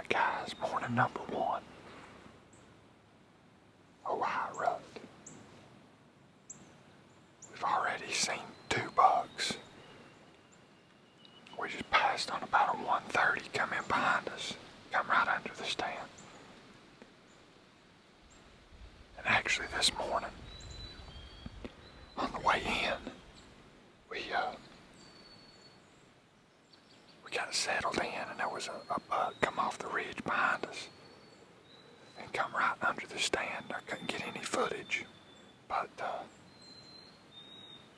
Alright guys, morning number one. Ohio Road. We've already seen 2 bucks. We just passed on about a 130, come in behind us, come right under the stand. And actually this morning, on the way in, we got settled in and there was a buck come off the ridge behind us and come right under the stand. I couldn't get any footage, but it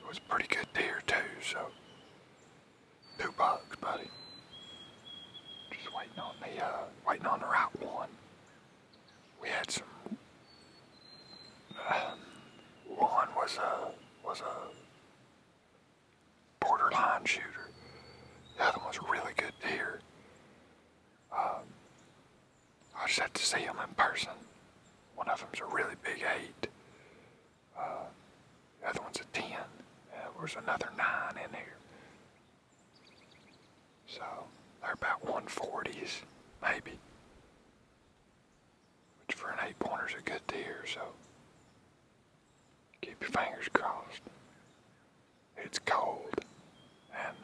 was a pretty good deer too, so 2 bucks, buddy. Just waiting on the right one. We had some. One was a borderline shooter. The other one's a really good deer. I just have to see them in person. One of them's a really big 8. The other one's a 10. There was another 9 in there. So they're about 140s, maybe. Which for an 8-pointer's a good deer, so keep your fingers crossed. It's cold, and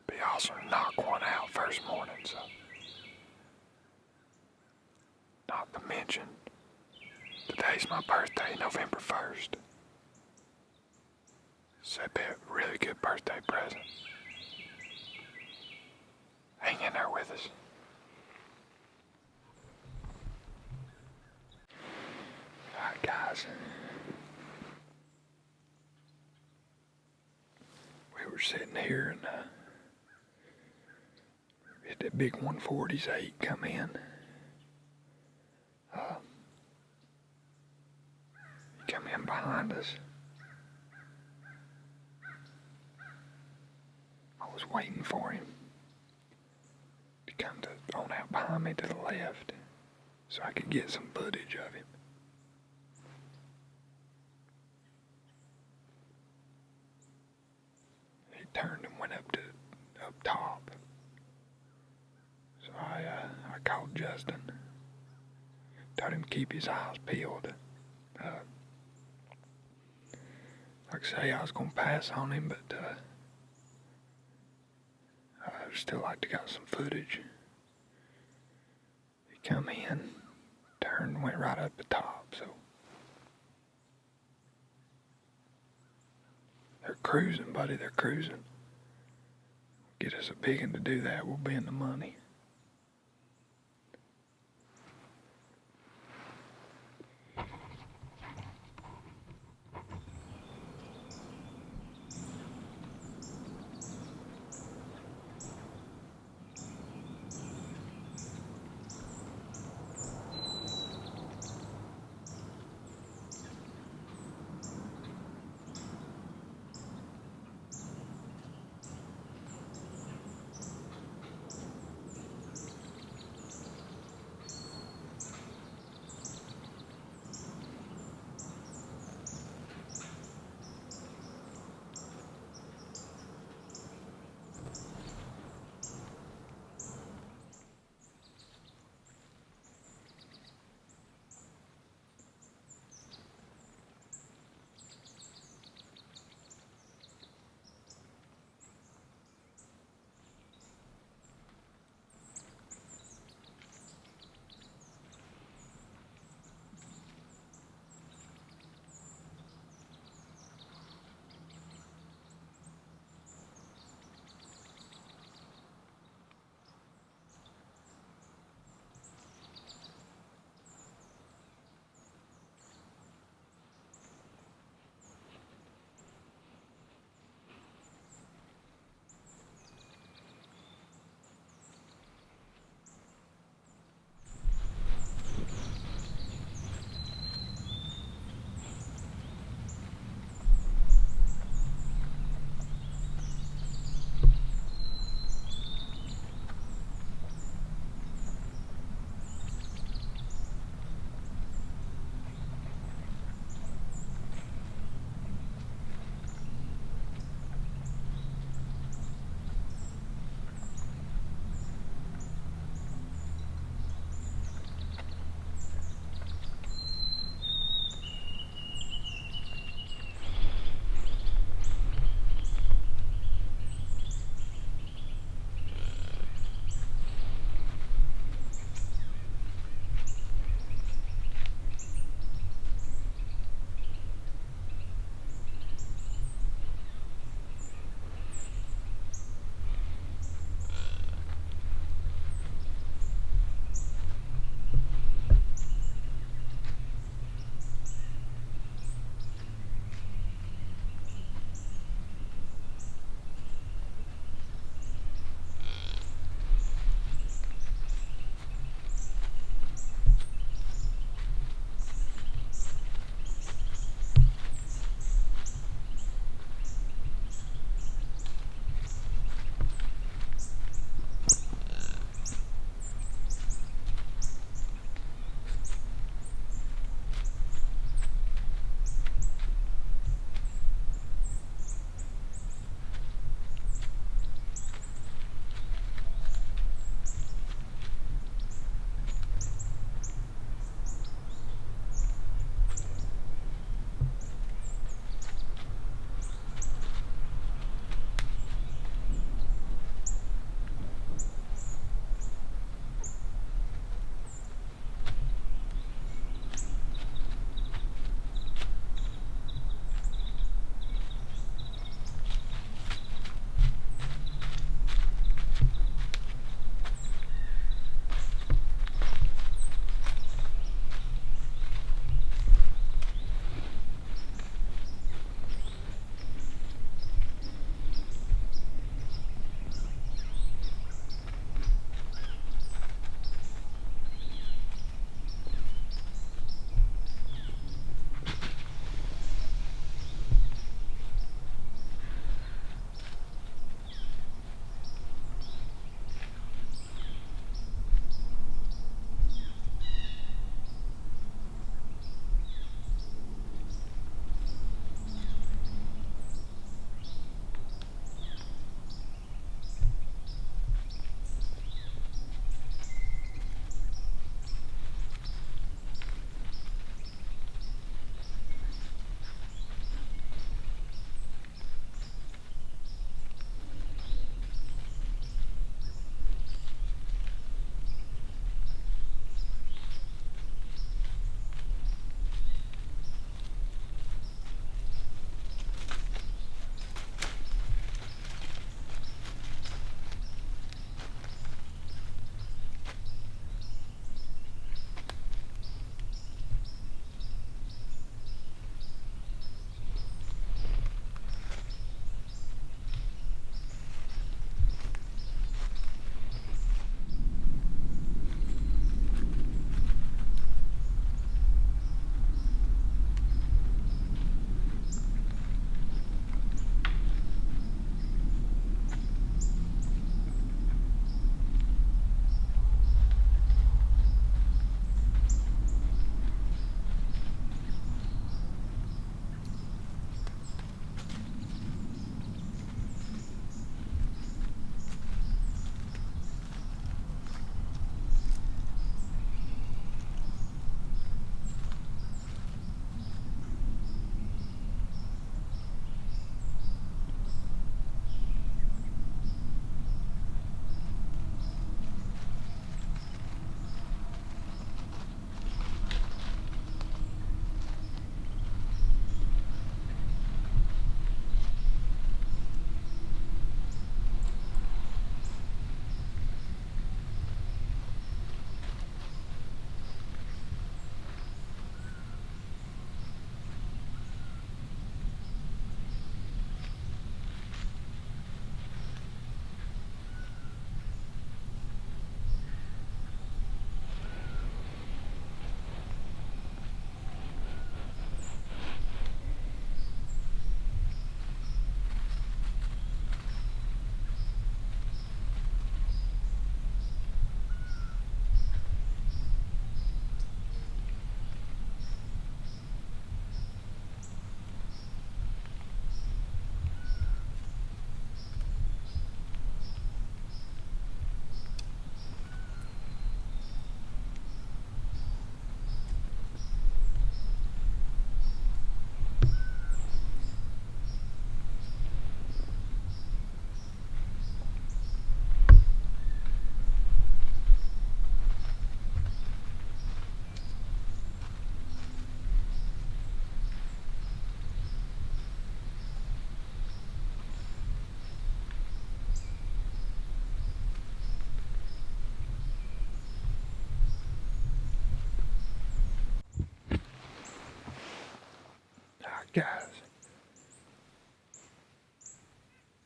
it'd be awesome to knock one out first morning, so. Not to mention, today's my birthday, November 1st. So it'd be a really good birthday present. Hang in there with us. Alright guys. We were sitting here and had that big 140's 8 come in. He come in behind us. I was waiting for him to come on out behind me to the left so I could get some footage of him. He turned and went up top. So I called Justin. Told him to keep his eyes peeled. Like I say, I was gonna pass on him, but I'd still like to got some footage. He come in, turned and went right up the top, so. They're cruising, buddy, they're cruising. Get us a big one to do that, we'll be in the money.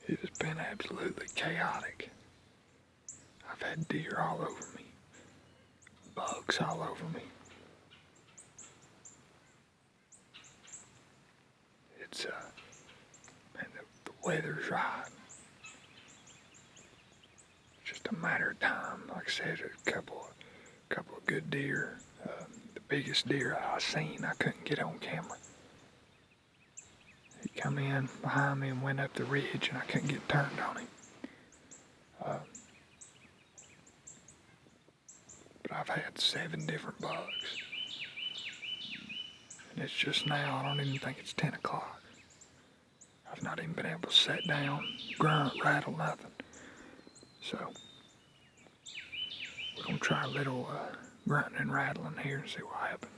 It has been absolutely chaotic. I've had deer all over me, bugs all over me. It's man, the weather's right. It's just a matter of time. Like I said, a couple of good deer. The biggest deer I seen, I couldn't get on camera. He come in behind me and went up the ridge, and I couldn't get turned on him. But I've had 7 different bugs. And it's just now, I don't even think it's 10 o'clock. I've not even been able to sit down, grunt, rattle, nothing. So, we're going to try a little grunting and rattling here and see what happens.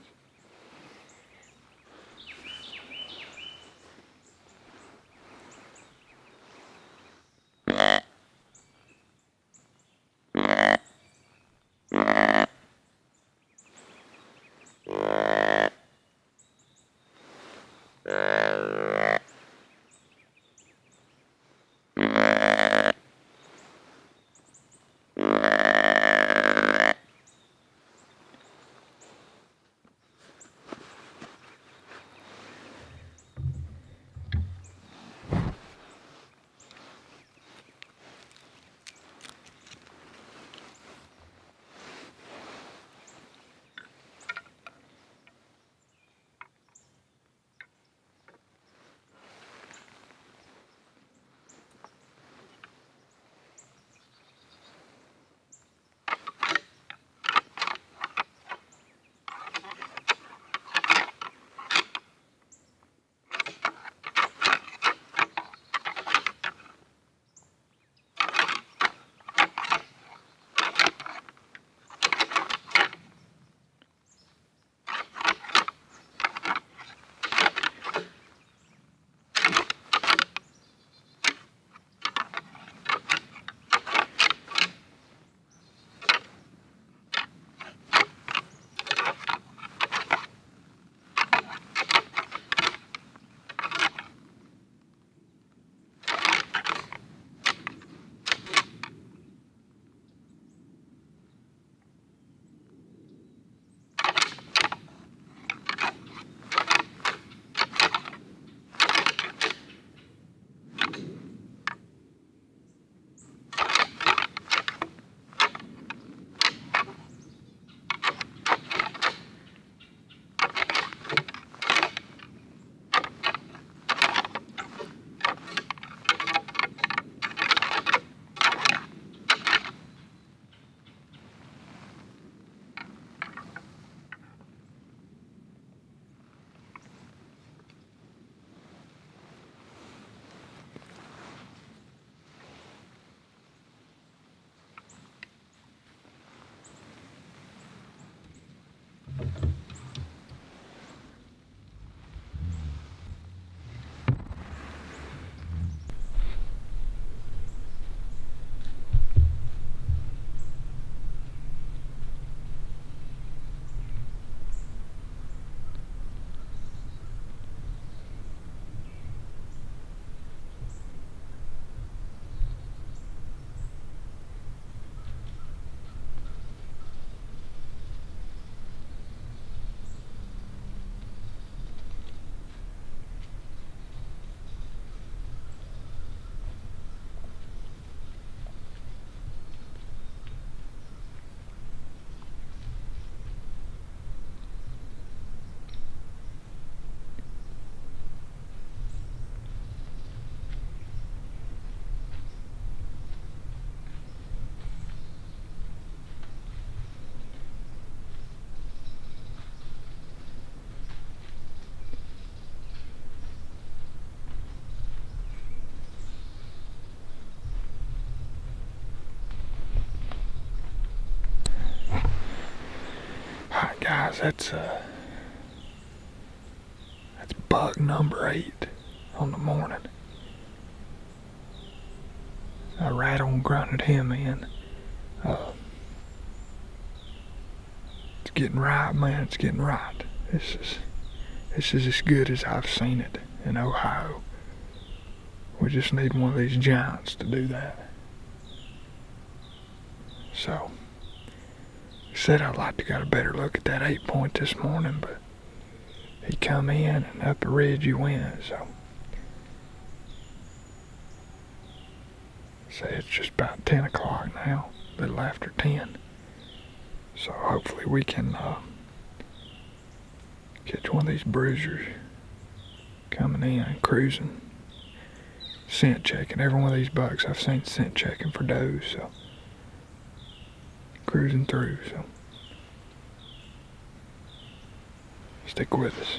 Guys, that's bug number 8 on the morning. I rattled and grunted him in. It's getting right, man. It's getting right. This is as good as I've seen it in Ohio. We just need one of these giants to do that. So, he said I'd like to got a better look at that 8-point this morning, but he come in and up the ridge he went, so. Say it's just about 10 o'clock now, a little after 10. So hopefully we can catch one of these bruisers coming in, cruising, scent checking. Every one of these bucks I've seen scent checking for does, so cruising through, so stick with us.